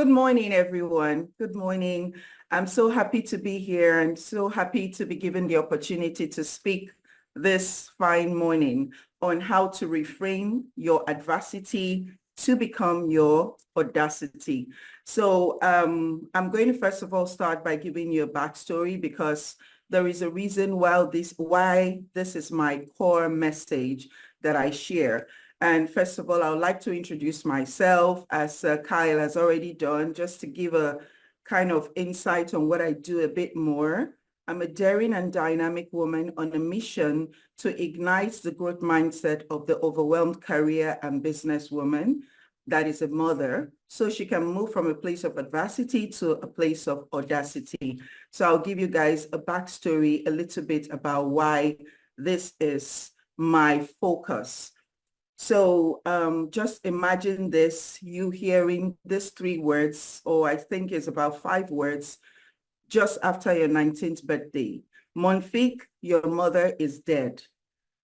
morning, everyone. Good morning. I'm so happy to be here and so happy to be given the opportunity to speak this fine morning on how to reframe your adversity to become your audacity. So I'm going to first of all start by giving you a backstory because there is a reason why this is my core message that I share. And first of all, I would like to introduce myself, as Kyle has already done, just to give a kind of insight on what I do a bit more. I'm a daring and dynamic woman on a mission to ignite the growth mindset of the overwhelmed career and businesswoman that is a mother, so she can move from a place of adversity to a place of audacity. So I'll give you guys a backstory, a little bit about why this is my focus. So just imagine this, you hearing these 3 words, or I think it's about 5 words, just after your 19th birthday. Mounfig, your mother is dead.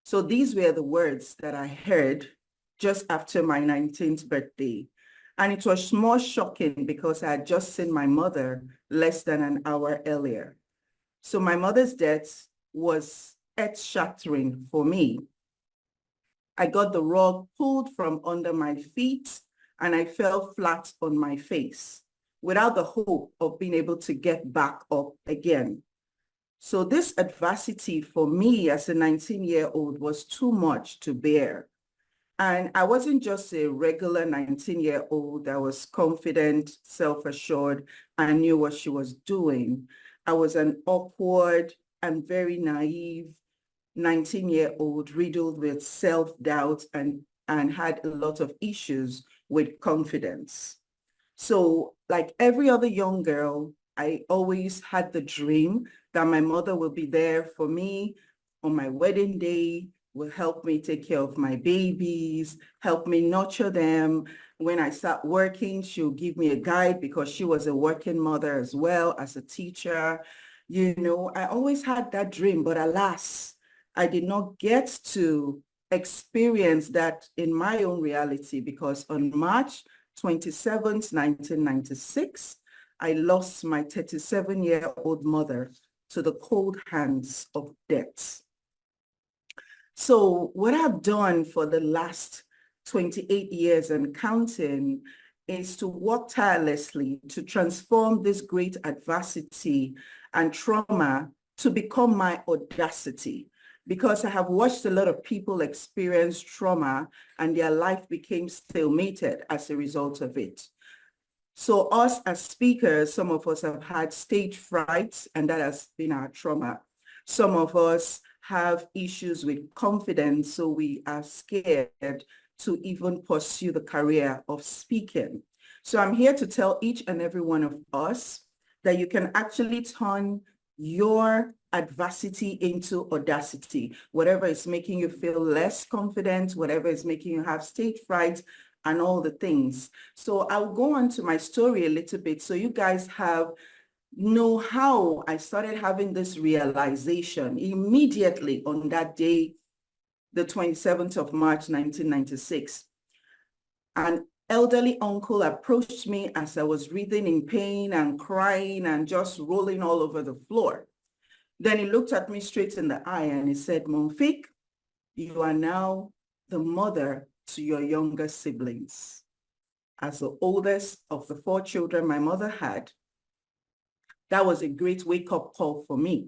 So these were the words that I heard just after my 19th birthday. And it was more shocking because I had just seen my mother less than an hour earlier. So my mother's death was earth-shattering for me. I got the rug pulled from under my feet and I fell flat on my face without the hope of being able to get back up again. So this adversity for me as a 19-year-old was too much to bear. And I wasn't just a regular 19-year-old that was confident, self-assured, and knew what she was doing. I was an awkward and very naive 19-year-old riddled with self-doubt and had a lot of issues with confidence. So like every other young girl, I always had the dream that my mother will be there for me on my wedding day, will help me take care of my babies, help me nurture them. When I start working, she'll give me a guide because she was a working mother as well as a teacher. You know, I always had that dream, but alas, I did not get to experience that in my own reality because on March 27th, 1996, I lost my 37-year-old mother to the cold hands of death. So what I've done for the last 28 years and counting is to work tirelessly to transform this great adversity and trauma to become my audacity, because I have watched a lot of people experience trauma and their life became stalemated as a result of it. So us as speakers, some of us have had stage fright and that has been our trauma. Some of us have issues with confidence, so we are scared to even pursue the career of speaking. So I'm here to tell each and every one of us that you can actually turn your adversity into audacity, whatever is making you feel less confident, whatever is making you have stage fright and all the things. So I'll go on to my story a little bit so you guys know how I started having this realization immediately on that day, the 27th of March, 1996. An elderly uncle approached me as I was writhing in pain and crying and just rolling all over the floor. Then he looked at me straight in the eye and he said, "Mounfig, you are now the mother to your younger siblings." As the oldest of the 4 children my mother had, that was a great wake-up call for me.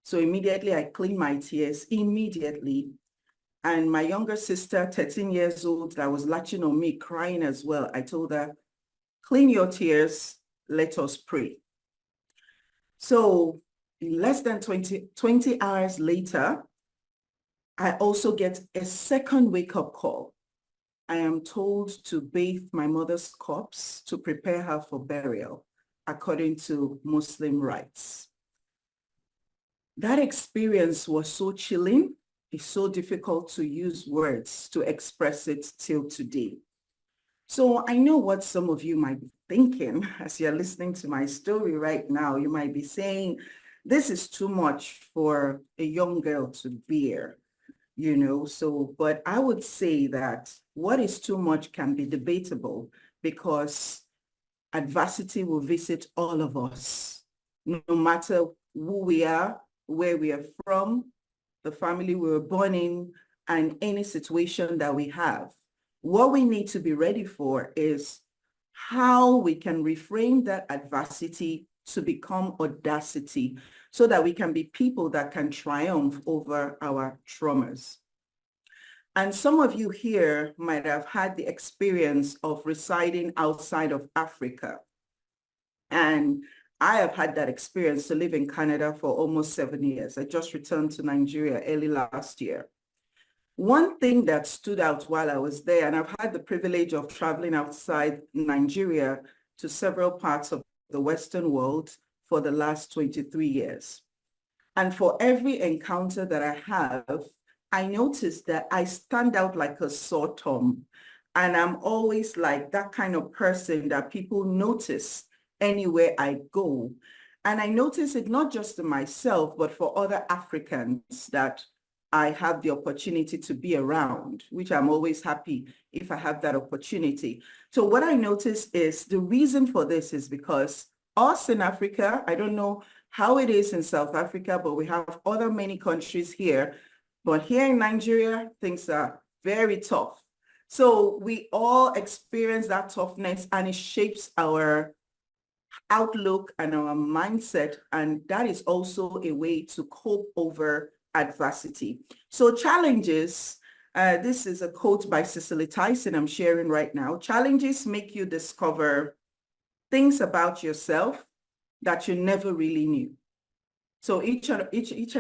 So immediately I cleaned my tears, immediately. And my younger sister, 13 years old, that was latching on me, crying as well, I told her, "Clean your tears, let us pray." So less than 20 hours later, I also get a second wake-up call. I am told to bathe my mother's corpse to prepare her for burial, according to Muslim rites. That experience was so chilling. It's so difficult to use words to express it till today. So I know what some of you might be thinking as you're listening to my story right now. You might be saying, this is too much for a young girl to bear, you know. So, but I would say that what is too much can be debatable because adversity will visit all of us, no matter who we are, where we are from, the family we were born in, and any situation that we have. What we need to be ready for is how we can reframe that adversity to become audacity so that we can be people that can triumph over our traumas. And some of you here might have had the experience of residing outside of Africa. And I have had that experience to live in Canada for almost 7 years. I just returned to Nigeria early last year. One thing that stood out while I was there, and I've had the privilege of traveling outside Nigeria to several parts of the Western world for the last 23 years. And for every encounter that I have, I notice that I stand out like a sore thumb. And I'm always like that kind of person that people notice anywhere I go. And I notice it not just in myself, but for other Africans that I have the opportunity to be around, which I'm always happy if I have that opportunity. So what I notice is the reason for this is because us in Africa, I don't know how it is in South Africa, but we have other many countries here. But here in Nigeria, things are very tough. So we all experience that toughness, and it shapes our outlook and our mindset. And that is also a way to cope over adversity. So challenges, this is a quote by Cicely Tyson I'm sharing right now. Challenges make you discover things about yourself that you never really knew. So each and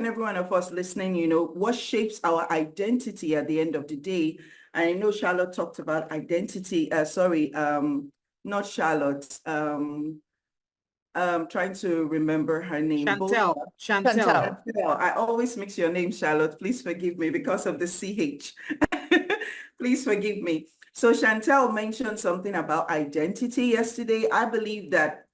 every one of us listening, you know, what shapes our identity at the end of the day. And I know Charlotte talked about identity, not Charlotte, trying to remember her name. Chantel. I always mix your name, Charlotte. Please forgive me because of the CH. Please forgive me. So Chantel mentioned something about identity yesterday. I believe that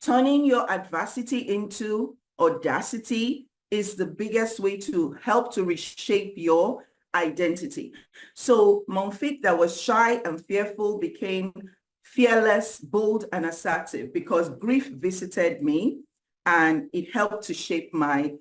turning your adversity into audacity is the biggest way to help to reshape your identity. So Mounfig, that was shy and fearful, became fearless, bold, and assertive because grief visited me and it helped to shape my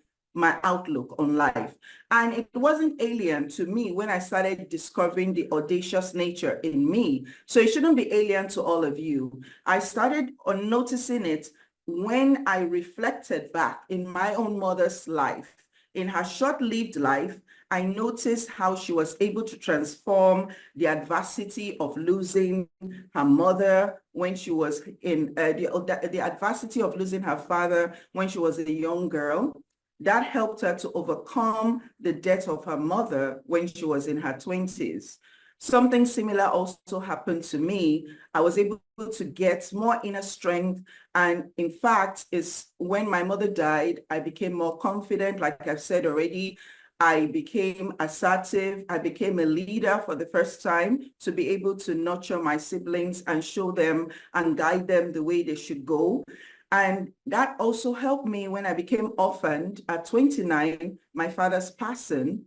outlook on life. And it wasn't alien to me when I started discovering the audacious nature in me. So it shouldn't be alien to all of you. I started on noticing it when I reflected back in my own mother's life. In her short-lived life, I noticed how she was able to transform the adversity of losing her mother when she was in the adversity of losing her father when she was a young girl. That helped her to overcome the death of her mother when she was in her 20s. Something similar also happened to me. I was able to get more inner strength. And in fact, is when my mother died, I became more confident. Like I've said already, I became assertive. I became a leader for the first time to be able to nurture my siblings and show them and guide them the way they should go. And that also helped me when I became orphaned at 29, my father's passing.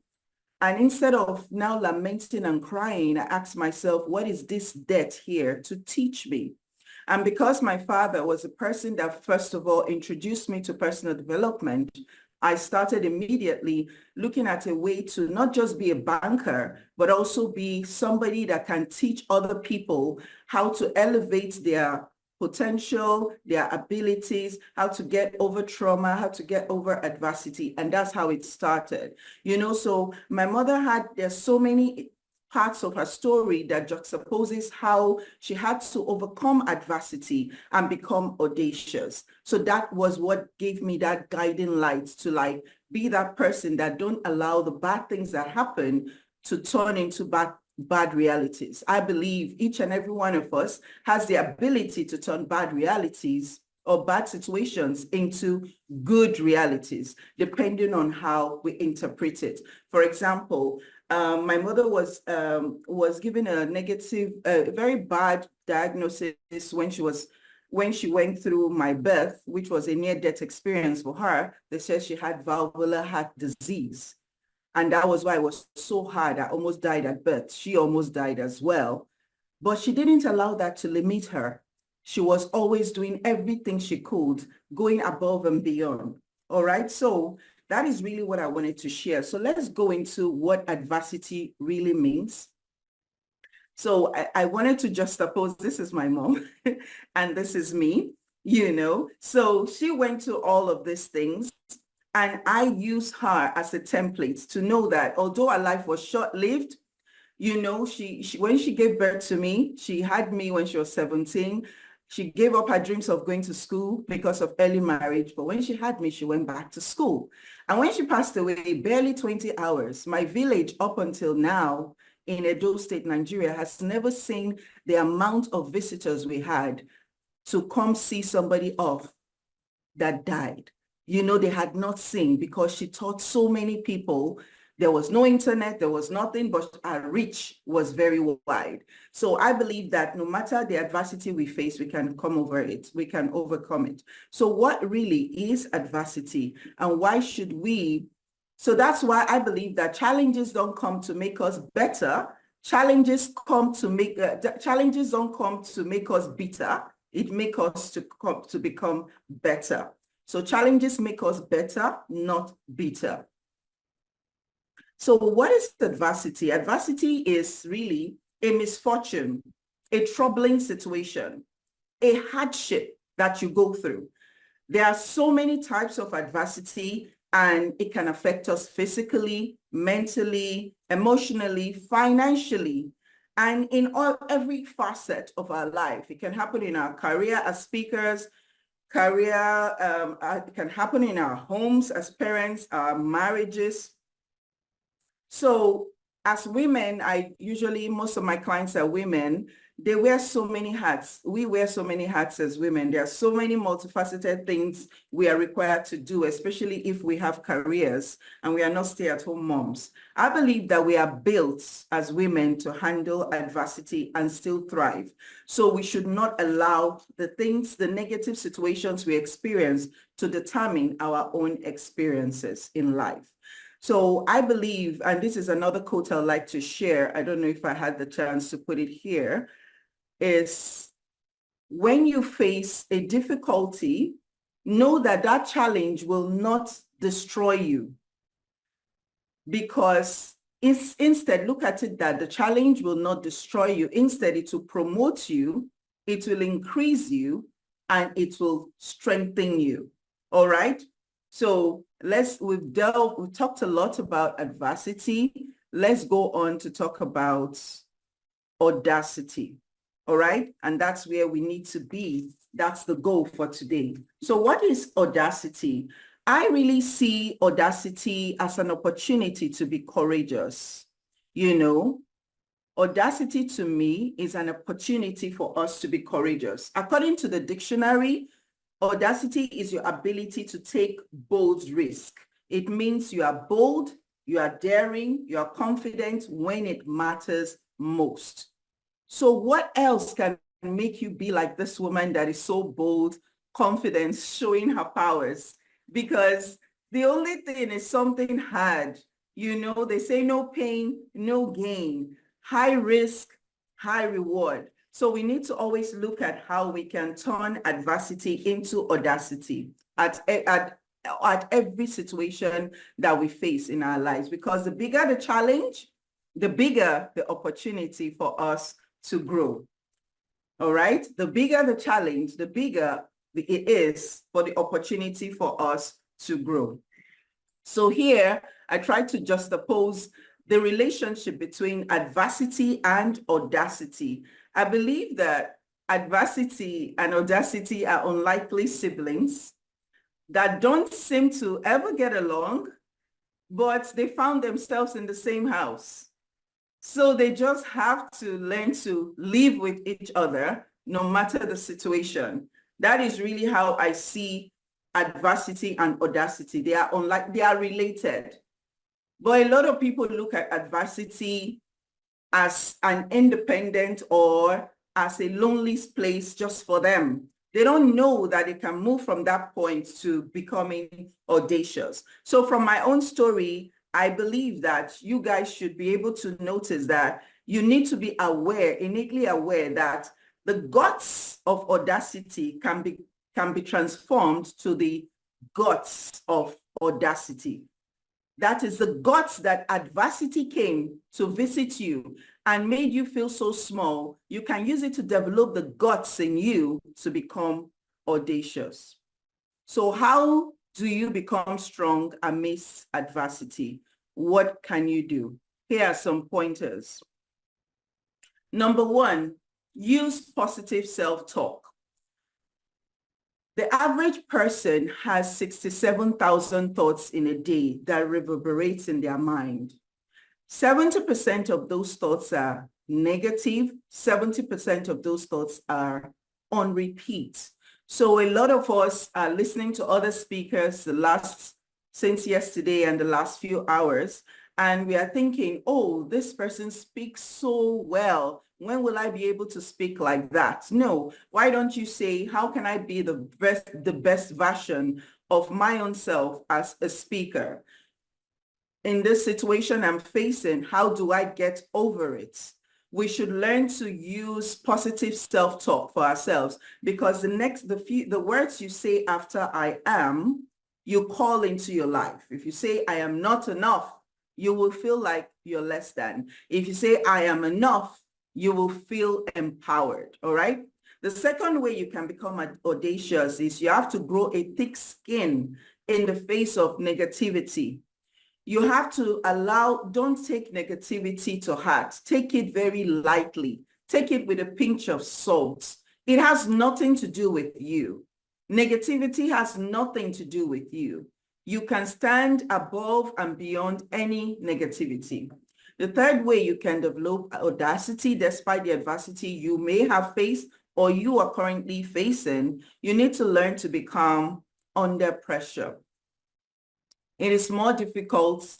And instead of now lamenting and crying, I asked myself, what is this debt here to teach me? And because my father was a person that, first of all, introduced me to personal development, I started immediately looking at a way to not just be a banker, but also be somebody that can teach other people how to elevate their potential, their abilities, how to get over trauma, how to get over adversity. And that's how it started. You know, so my mother there's so many parts of her story that juxtaposes how she had to overcome adversity and become audacious. So that was what gave me that guiding light to like be that person that don't allow the bad things that happen to turn into bad realities. I believe each and every one of us has the ability to turn bad realities or bad situations into good realities, depending on how we interpret it. For example, my mother was given a negative, very bad diagnosis when she went through my birth, which was a near-death experience for her. They said she had valvular heart disease. And that was why it was so hard. I almost died at birth. She almost died as well. But she didn't allow that to limit her. She was always doing everything she could, going above and beyond. All right. So that is really what I wanted to share. So let's go into what adversity really means. So I wanted to juxtapose, this is my mom and this is me, So she went to all of these things, and I use her as a template to know that although her life was short-lived, she when she gave birth to me, she had me when she was 17. She gave up her dreams of going to school because of early marriage. But when she had me, she went back to school. And when she passed away, barely 20 hours, my village up until now in Edo State, Nigeria, has never seen the amount of visitors we had to come see somebody off that died. They had not seen, because she taught so many people. There was no internet, there was nothing, but our reach was very wide. So I believe that no matter the adversity we face, we can come over it, we can overcome it. So what really is adversity, and why should we? So that's why I believe that challenges don't come to make us better. Challenges don't come to make us bitter. It makes us to become better. So challenges make us better, not bitter. So what is adversity? Adversity is really a misfortune, a troubling situation, a hardship that you go through. There are so many types of adversity, and it can affect us physically, mentally, emotionally, financially, and in every facet of our life. It can happen in our career as speakers, it can happen in our homes as parents, our marriages. So as women, most of my clients are women. They wear so many hats. We wear so many hats as women. There are so many multifaceted things we are required to do, especially if we have careers and we are not stay-at-home moms. I believe that we are built as women to handle adversity and still thrive. So we should not allow the negative situations we experience to determine our own experiences in life. So I believe, and this is another quote I'd like to share, I don't know if I had the chance to put it here, is when you face a difficulty, know that that challenge will not destroy you, because instead, look at it that the challenge will not destroy you. Instead, it will promote you, it will increase you, and it will strengthen you. All right? So we've talked a lot about adversity. Let's go on to talk about audacity. All right? And that's where we need to be. That's the goal for today. So what is audacity? I really see audacity as an opportunity to be courageous. Audacity to me is an opportunity for us to be courageous. According to the dictionary, audacity is your ability to take bold risk. It means you are bold, you are daring, you are confident when it matters most. So what else can make you be like this woman that is so bold, confident, showing her powers? Because the only thing is something hard. They say no pain, no gain, high risk, high reward. So we need to always look at how we can turn adversity into audacity at every situation that we face in our lives, because the bigger the challenge, the bigger the opportunity for us to grow. All right? The bigger the challenge, the bigger it is for the opportunity for us to grow. So here, I try to juxtapose the relationship between adversity and audacity. I believe that adversity and audacity are unlikely siblings that don't seem to ever get along, but they found themselves in the same house. So they just have to learn to live with each other no matter the situation. That is really how I see adversity and audacity. They are related. But a lot of people look at adversity as an independent or as a lonely place just for them. They don't know that it can move from that point to becoming audacious. So from my own story, I believe that you guys should be able to notice that you need to be aware, innately aware, that The guts of audacity can be transformed to the guts of audacity. That is the guts that adversity came to visit you and made you feel so small. You can use it to develop the guts in you to become audacious. So how do you become strong amidst adversity? What can you do? Here are some pointers. Number one, use positive self-talk. The average person has 67,000 thoughts in a day that reverberates in their mind. 70% of those thoughts are negative. 70% of those thoughts are on repeat. So a lot of us are listening to other speakers since yesterday and the last few hours, and we are thinking, oh, this person speaks so well. When will I be able to speak like that? No, why don't you say, how can I be the best version of my own self as a speaker? In this situation I'm facing, how do I get over it? We should learn to use positive self-talk for ourselves, because the words you say after I am, you call into your life. If you say I am not enough, you will feel like you're less than. If you say I am enough, you will feel empowered, all right? The second way you can become audacious is you have to grow a thick skin in the face of negativity. You have to don't take negativity to heart. Take it very lightly. Take it with a pinch of salt. It has nothing to do with you. Negativity has nothing to do with you. You can stand above and beyond any negativity. The third way you can develop audacity despite the adversity you may have faced or you are currently facing, you need to learn to become under pressure. It is more difficult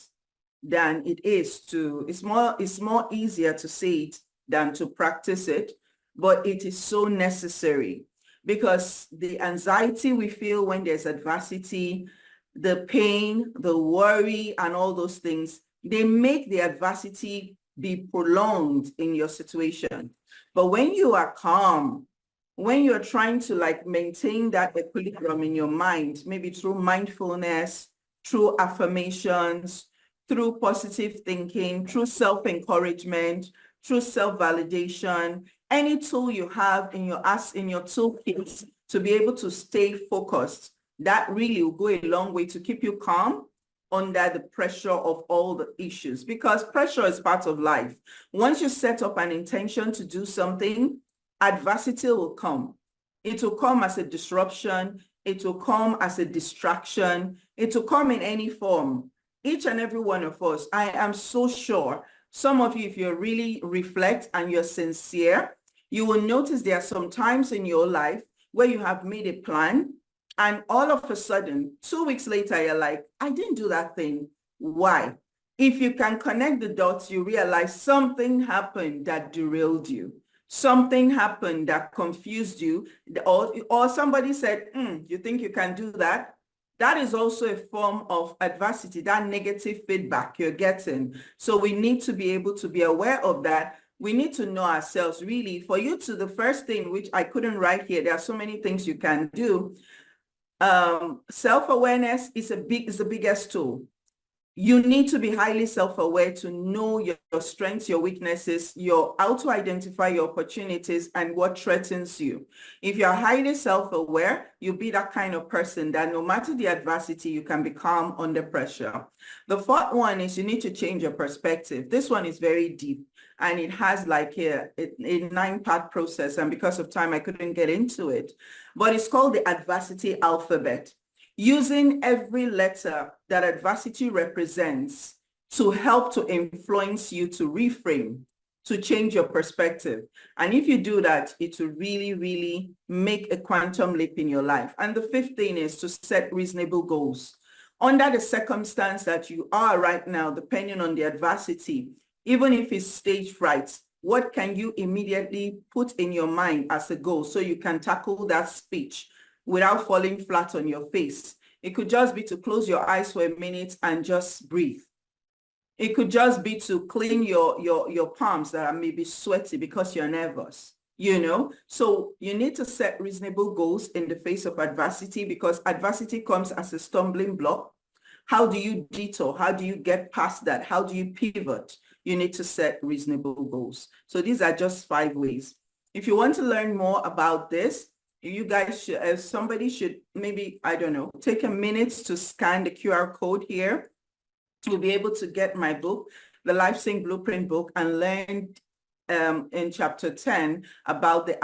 than it's more easier to say it than to practice it, but it is so necessary, because the anxiety we feel when there's adversity, the pain, the worry, and all those things, they make the adversity be prolonged in your situation. But when you are calm, when you're trying to maintain that equilibrium in your mind, maybe through mindfulness, through affirmations, through positive thinking, through self-encouragement, through self-validation, any tool you have in your toolkit to be able to stay focused, that really will go a long way to keep you calm under the pressure of all the issues, because pressure is part of life. Once you set up an intention to do something, adversity will come. It will come as a disruption. It will come as a distraction. It will come in any form. Each and every one of us, I am so sure, some of you, if you really reflect and you're sincere, you will notice there are some times in your life where you have made a plan, and all of a sudden, 2 weeks later, you're like, I didn't do that thing. Why? If you can connect the dots, you realize something happened that derailed you. Something happened that confused you, or somebody said, you think you can do that? That is also a form of adversity, that negative feedback you're getting. So we need to be able to be aware of that. We need to know ourselves, really. The first thing, which I couldn't write here, there are so many things you can do. Self-awareness is the biggest tool. You need to be highly self-aware to know your strengths, your weaknesses, how to identify your opportunities and what threatens you. If you're highly self-aware, you'll be that kind of person that no matter the adversity, you can be calm under pressure. The fourth one is you need to change your perspective. This one is very deep, and it has like a 9-part process, and because of time, I couldn't get into it. But it's called the adversity alphabet. Using every letter that adversity represents to help to influence you to reframe, to change your perspective. And if you do that, it will really, really make a quantum leap in your life. And the fifth thing is to set reasonable goals. Under the circumstance that you are right now, depending on the adversity, even if it's stage fright, what can you immediately put in your mind as a goal so you can tackle that speech without falling flat on your face? It could just be to close your eyes for a minute and just breathe. It could just be to clean your palms that are maybe sweaty because you're nervous. So you need to set reasonable goals in the face of adversity, because adversity comes as a stumbling block. How do you detour? How do you get past that? How do you pivot? You need to set reasonable goals. So these are just 5 ways. If you want to learn more about this, you guys should, somebody should maybe, I don't know, take a minute to scan the QR code here. You'll be able to get my book, the Life Sync Blueprint book, and learn in chapter 10 about the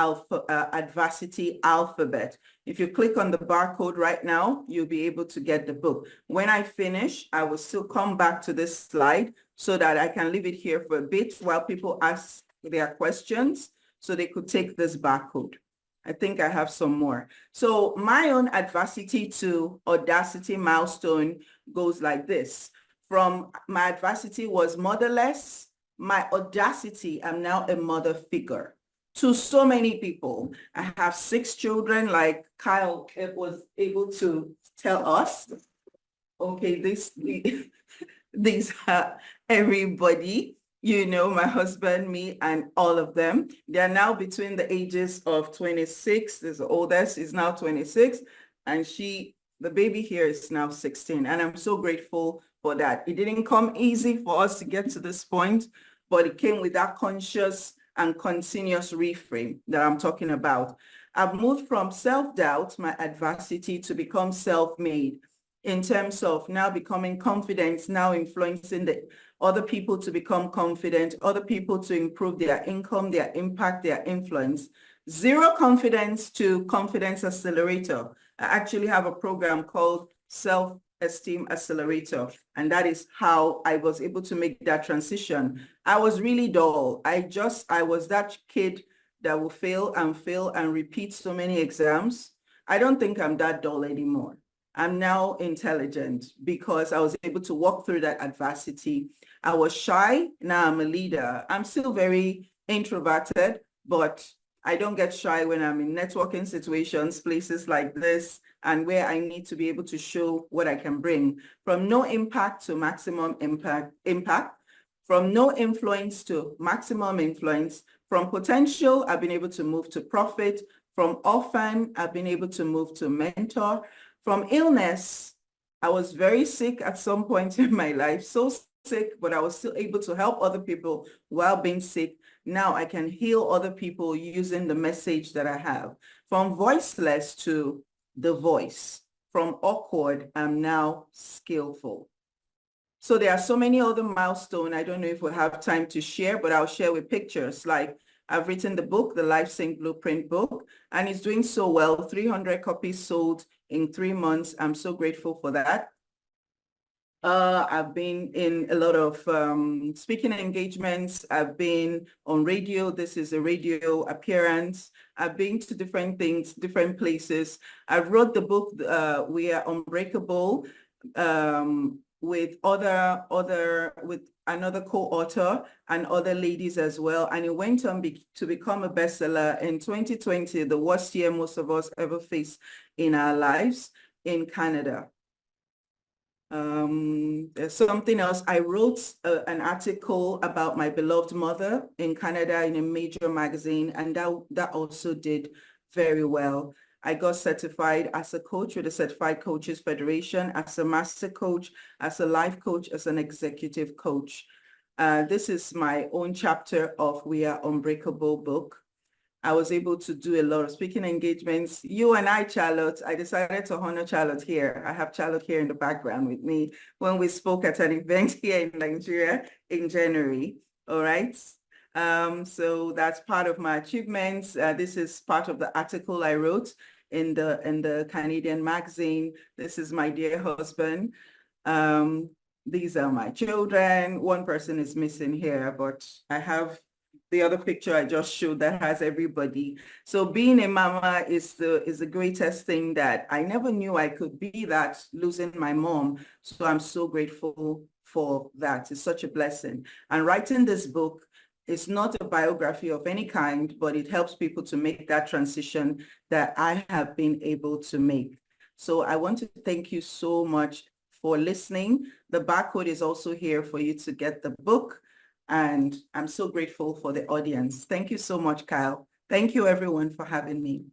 adversity alphabet. If you click on the barcode right now, you'll be able to get the book. When I finish, I will still come back to this slide so that I can leave it here for a bit while people ask their questions, so they could take this barcode. I think I have some more. So my own adversity to audacity milestone goes like this. From my adversity was motherless, my audacity, I'm now a mother figure to so many people. I have 6 children, like Kyle was able to tell us. Okay, these are everybody, my husband, me, and all of them. They are now between the ages of 26. The oldest is now 26, and the baby here is now 16. And I'm so grateful for that. It didn't come easy for us to get to this point, but it came with that conscious and continuous reframe that I'm talking about. I've moved from self-doubt, my adversity, to become self-made, in terms of now becoming confident, now influencing the other people to become confident, other people to improve their income, their impact, their influence. Zero confidence to confidence accelerator. I actually have a program called Self-Esteem Accelerator, and that is how I was able to make that transition. I was really dull. I was that kid that will fail and repeat so many exams. I don't think I'm that dull anymore. I'm now intelligent because I was able to walk through that adversity. I was shy, now I'm a leader. I'm still very introverted, but I don't get shy when I'm in networking situations, places like this, and where I need to be able to show what I can bring. From no impact to maximum impact, from no influence to maximum influence, from potential, I've been able to move to profit. From orphan, I've been able to move to mentor. From illness, I was very sick at some point in my life, so sick, but I was still able to help other people while being sick. Now I can heal other people using the message that I have. From voiceless to the voice. From awkward, I'm now skillful. So there are so many other milestones. I don't know if we'll have time to share, but I'll share with pictures. Like, I've written the book, the Life Sync Blueprint book, and it's doing so well. 300 copies sold in 3 months. I'm so grateful for that. I've been in a lot of speaking engagements. I've been on radio. This is a radio appearance. I've been to different things, different places. I wrote the book, We Are Unbreakable, with another co-author and other ladies as well. And it went on to become a bestseller in 2020, the worst year most of us ever faced in our lives in Canada. There's something else. I wrote an article about my beloved mother in Canada in a major magazine, and that also did very well. I got certified as a coach with the Certified Coaches Federation, as a master coach, as a life coach, as an executive coach. This is my own chapter of We Are Unbreakable book. I was able to do a lot of speaking engagements. You and I, Charlotte, I decided to honor Charlotte here. I have Charlotte here in the background with me when we spoke at an event here in Nigeria in January. All right. So that's part of my achievements. This is part of the article I wrote in the Canadian magazine. This is my dear husband. These are my children. One person is missing here, but I have the other picture I just showed that has everybody. So being a mama is the greatest thing that I never knew I could be, that losing my mom. So I'm so grateful for that. It's such a blessing. And writing this book is not a biography of any kind, but it helps people to make that transition that I have been able to make. So I want to thank you so much for listening. The barcode is also here for you to get the book. And I'm so grateful for the audience. Thank you so much, Kyle. Thank you, everyone, for having me.